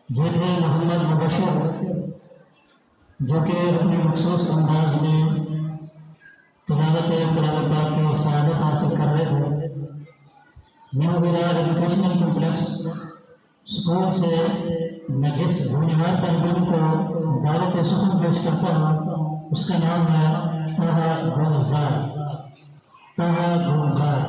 ये थे मोहम्मद मुबशर, जो कि अपने मखसूस अंदाज में तिलावत कुरान पाक की सआदत हासिल कर रहे थे। न्यू विरार एजुकेशनल कॉम्प्लेक्स स्कूल से मैं जिस बुनियाद तलबीन को दावत सुकून पेश करता हूँ उसका नाम है ताहा गुलजार। ताहा गुलजार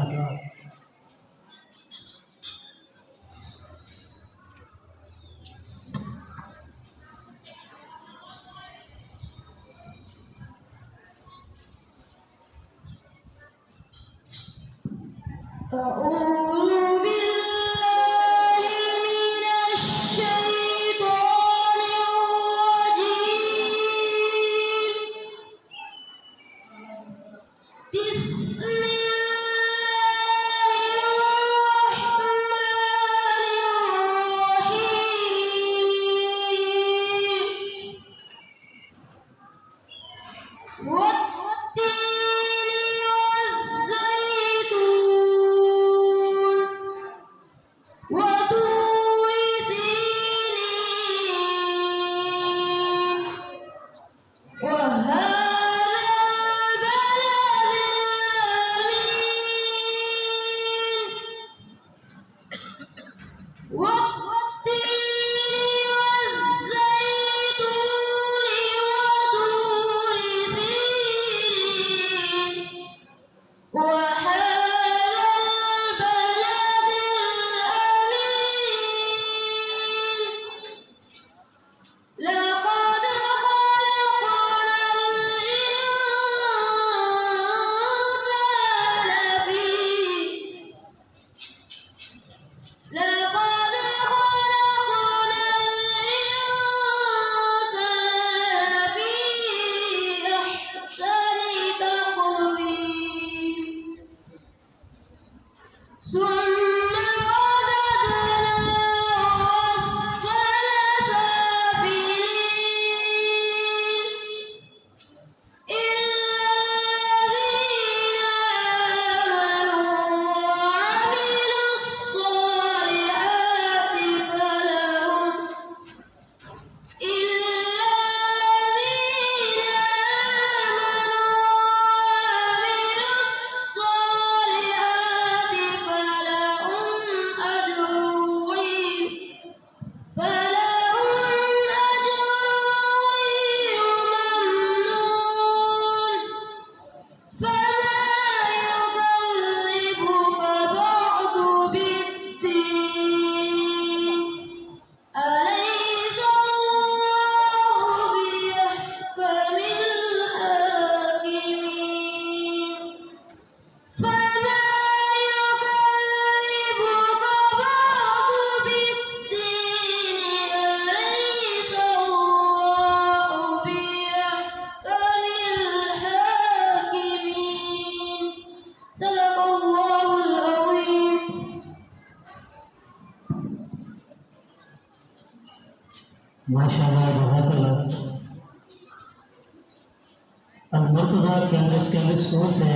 माशाअल्लाह जज़ाकल्लाह। अल-मुर्तज़ा केंद्रीय स्कूल से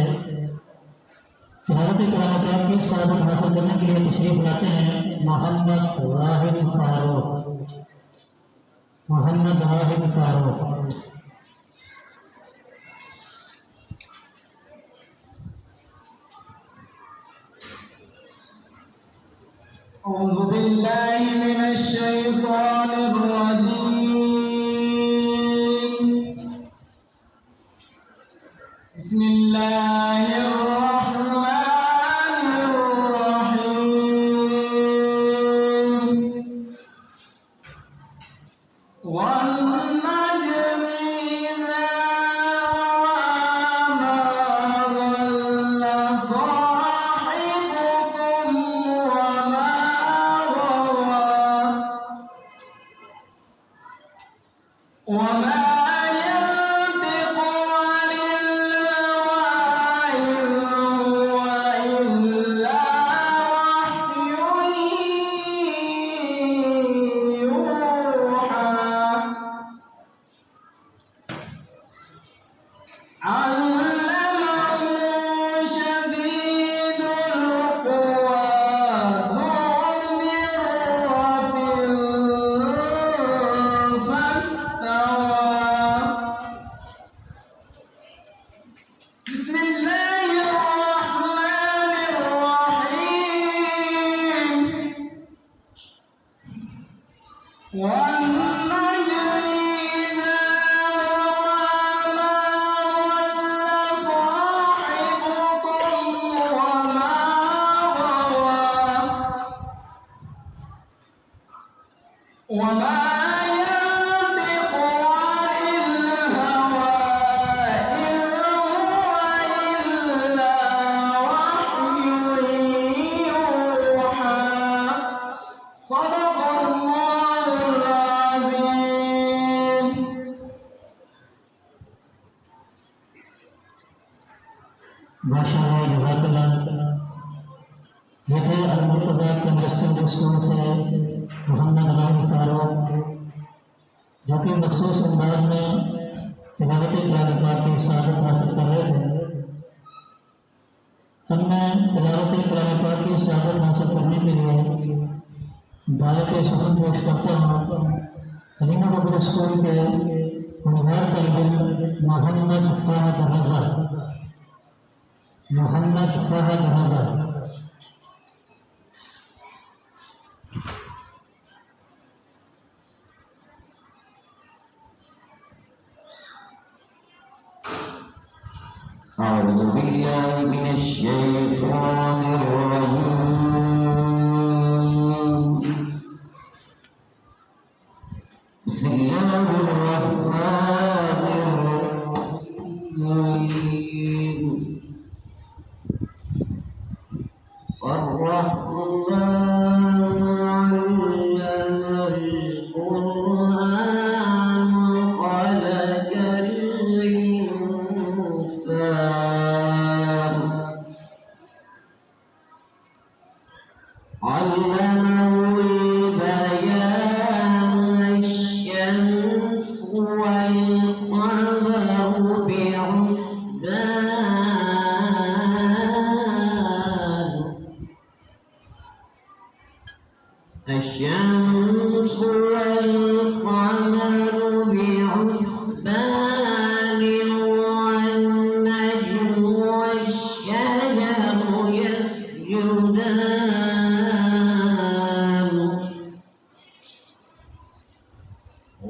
तिलावत कुरान पाक की सआदत हासिल करने के लिए तशरीफ लाते हैं मोहम्मद वाहिद फारूक। मोहम्मद वाहिद फारूक أعوذ بالله من الشيطان الرجيم بسم الله الرحمن الرحيم والنجم إذا هوى ما ضل صاحبكم وما غوى والنجم إذا هوى ما ضل صاحبكم وما غوى وما ينطق عن الهوى إن هو إلا وحي يوحى صدق الله العظيم. माशाअल्लाह जज़ाकल्लाह। ये थे अल-मुर्तज़ा केमिस्ट्री स्कूल से मोहम्मद रानी फारूक, जो कि मखसूस अंदाज में तिलावत कुरान पाक की सआदत हासिल कर रहे थे। हमने तिलावत कुरान पाक की सआदत हासिल करने के लिए दावत सुखन पेश करता हूँ हलीमा पब्लिक स्कूल के उम्मीदवार तालिब इल्म मोहम्मद फहद रज़ा। मोहम्मद फहद रज़ा। أعوذ بالله من الشيطان الرجيم. بسم الله الرحمن الرحيم. الرحمن علم القرآن خلق الإنسان علمه البيان الشمس والقمر بحسبان الشمس والقمر بحسبان والنجم والشجر يسجدان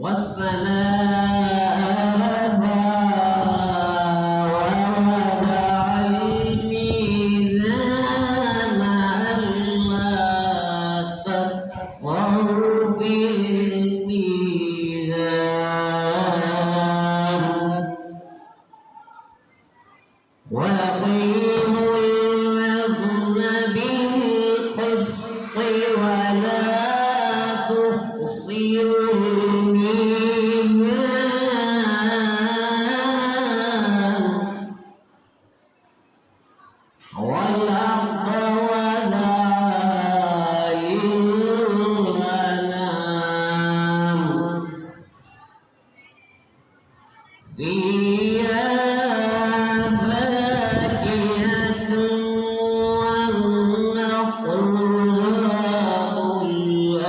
والسماء ووضع الميزان ألا تطغوا في الميزان وأقيموا الوزن بالقسط ولا تخسروا الميزان والأرض وضعها للأنام فيها فاكهة والنخل ذات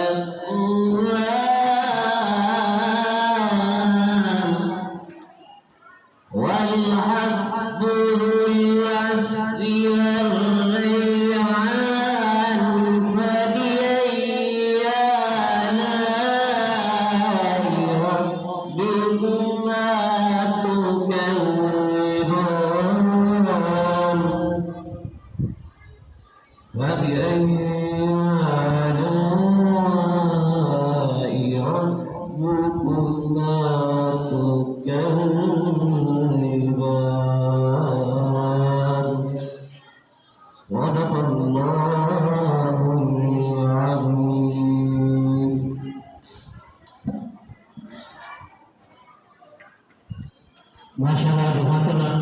الأكمام والحب ذو العصف والريحان فبأي آلاء ربكما تكذبان فبأي آلاء ربكما تكذبان صدق الله العظيم. माशाअल्लाह जज़ाकल्लाह।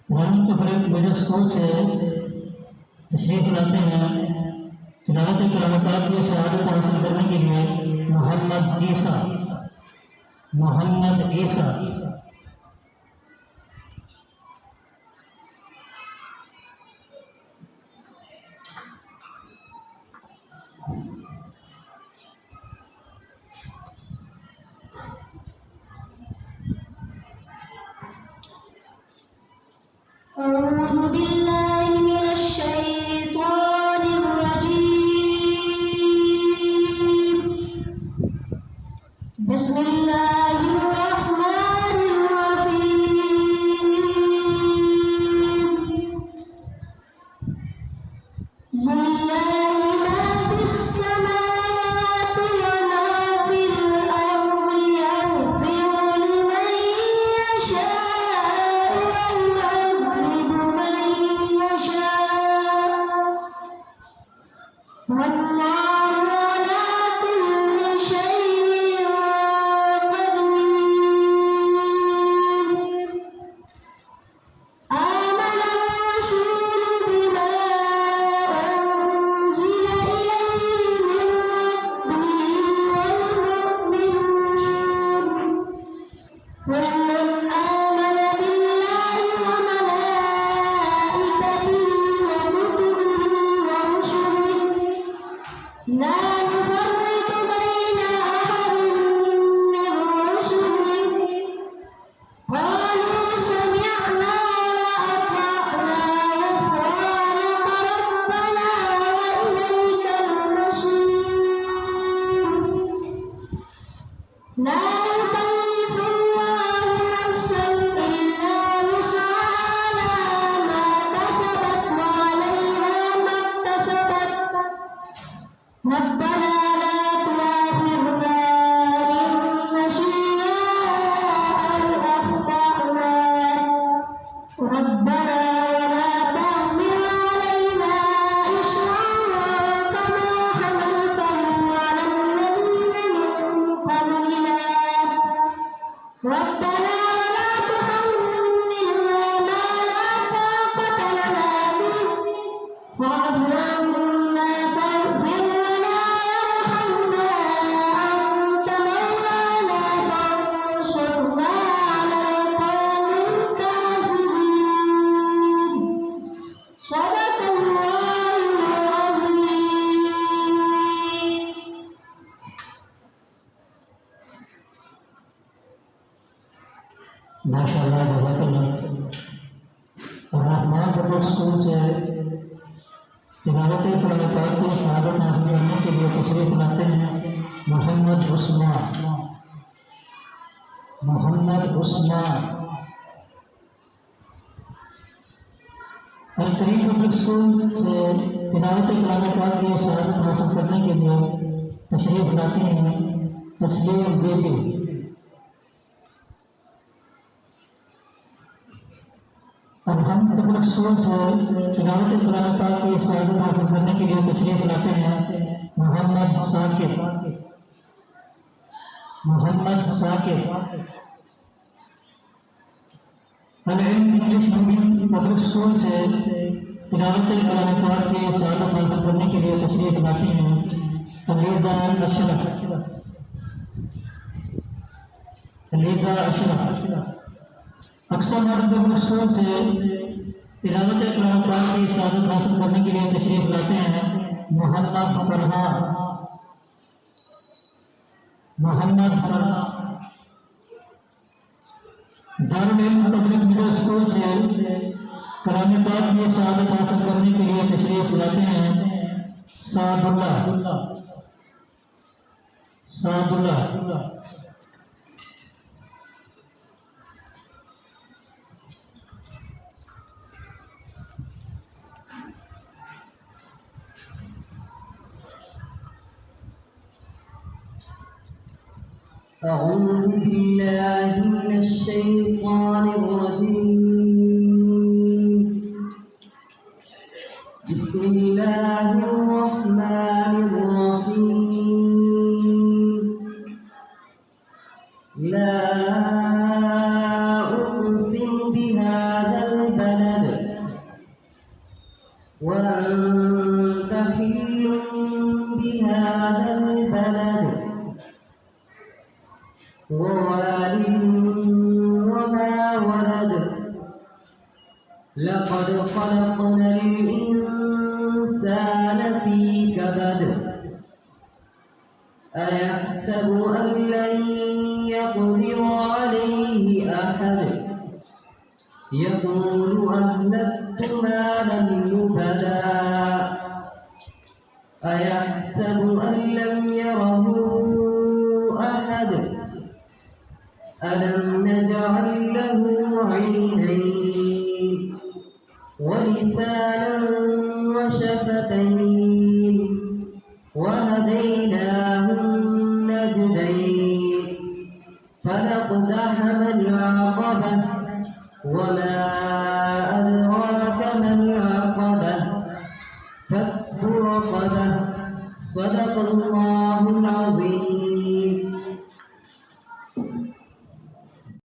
कुरान पब्लिक मिडिल स्कूल से तशरीफ लाते हैं तिलावत कुरान पाक की सआदत हासिल करने के लिए मोहम्मद ईसा। मोहम्मद ईसा أعوذ بالله من الشيطان الرجيم. माशाअल्लाह जज़ाकल्लाह। और रहमान पब्लिक स्कूल से तिलावत कुरान पाक की सहादत हासिल करने के लिए तशरीफ लाते हैं मोहम्मद उस्मान। अल-करीम पब्लिक स्कूल से तिलावत कुरान पाक की सहादत हासिल करने के लिए तशरीफ लाते हैं तस्लीम बेबी। और हम पब्लिक स्कूल से तिलावत कुरान पाक की सहादत हासिल करने के लिए तशरीफ लाते हैं मोहम्मद साकिब। अल-इल्म इंग्लिश मीडियम पब्लिक स्कूल से तिलावत कुरान पाक की सहादत हासिल करने के लिए तशरीफ लाती हैं अलीज़ा अशरफ। अक्सर मॉडल पब्लिक स्कूल से तिलावत कुरान पाक की सहादत हासिल करने के लिए तशरीफ लाते हैं मोहम्मद फरहान। दारुल इल्म पब्लिक मिडिल स्कूल से कुरान पाक की सहादत हासिल करने के लिए तशरीफ लाते हैं सादुल्लाह। أعوذ بالله من الشيطان الرجيم. بسم الله الرحمن الرحيم. لا أقسم بهذا البلد وأنت حل بهذا البلد ووالد وما ولد لقد خلقنا الإنسان في كبد أيحسب أن لن يقدر عليه أحد يقول أهلكت مالا لبدا أيحسب أن لم يره أحد ألم نجعل له عينين ولسانا وشفتين وهديناه النجدين فلاقتحم العقبة وما